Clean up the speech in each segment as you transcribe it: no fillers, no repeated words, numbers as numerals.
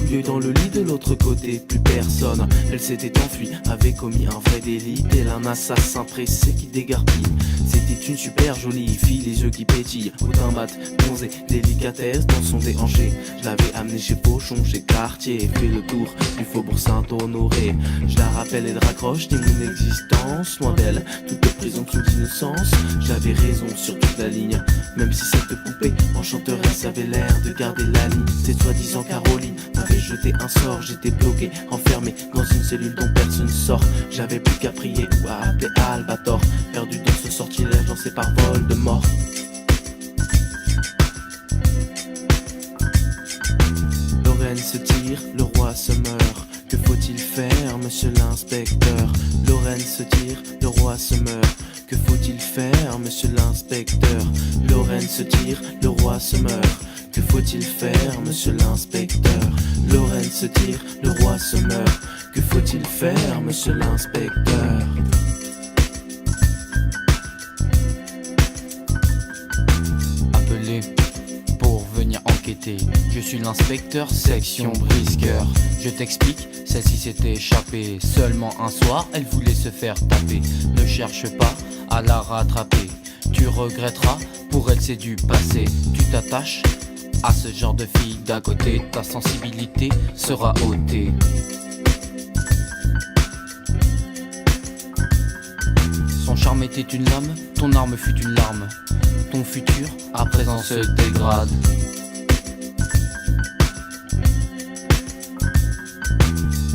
couille dans le lit de l'autre côté, plus personne. Elle s'était enfuie, avait commis un vrai délit, tel un assassin pressé qui dégarpille. C'était une super jolie fille, les yeux qui pétillent, au teint mat, bronzé, délicatesse dans son déhanché. Je l'avais amenée chez Pochon, chez Cartier, fait le tour du faubourg Saint-Honoré. Je la rappelle et de raccroche de mon existence, loin d'elle, toute présomption d'innocence. J'avais raison sur toute la ligne, même si cette poupée enchanteresse avait l'air de garder la ligne. Cette soi-disant Caroline m'avait jeté un sort, j'étais bloqué, enfermé dans une cellule dont personne sort. J'avais plus qu'à prier ou à appeler Albator, perdu dans ce sortilège lancé par Voldemort. Lorraine se tire, le roi se meurt. Que faut-il faire, monsieur l'inspecteur? Lorraine se tire, le roi se meurt. Que faut-il faire, monsieur l'inspecteur? Lorraine se tire, le roi se meurt. Que faut-il faire, monsieur l'inspecteur? Lorraine se tire, le roi se meurt. Que faut-il faire, monsieur l'inspecteur? Appelé pour venir enquêter. Je suis l'inspecteur section brisqueur. Je t'explique, celle-ci s'était échappée. Seulement un soir, elle voulait se faire taper. Ne cherche pas à la rattraper. Tu regretteras, pour elle c'est du passé. Tu t'attaches à ce genre de fille d'à côté. Ta sensibilité sera ôtée. Son charme était une lame, ton arme fut une larme. Ton futur à présent se dégrade.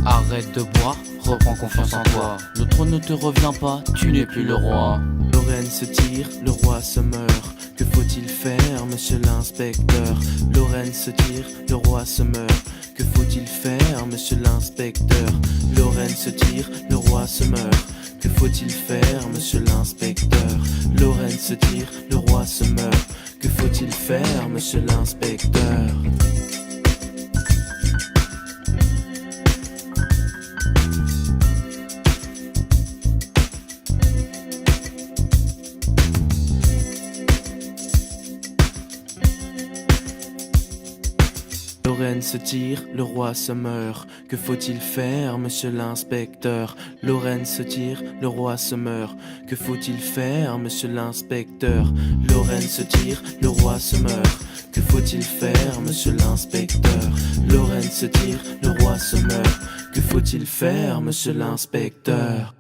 Arrête de boire, reprends confiance en toi. Le trône ne te revient pas, tu n'es plus le roi. Lorraine se tire, le roi se meurt. Que faut-il faire, monsieur l'inspecteur? Lorraine se tire, le roi se meurt. Que faut-il faire, monsieur l'inspecteur? Lorraine se tire, le roi se meurt. Que faut-il faire, monsieur l'inspecteur? Lorraine se tire, le roi se meurt. Que faut-il faire, monsieur l'inspecteur? Lorraine se tire, le roi se meurt. Que faut-il faire, monsieur l'inspecteur? Lorraine se tire, le roi se meurt. Que faut-il faire, monsieur l'inspecteur? Lorraine se tire, le roi se meurt. Que faut-il faire, monsieur l'inspecteur? Lorraine se tire, le roi se meurt. Que faut-il faire, monsieur l'inspecteur?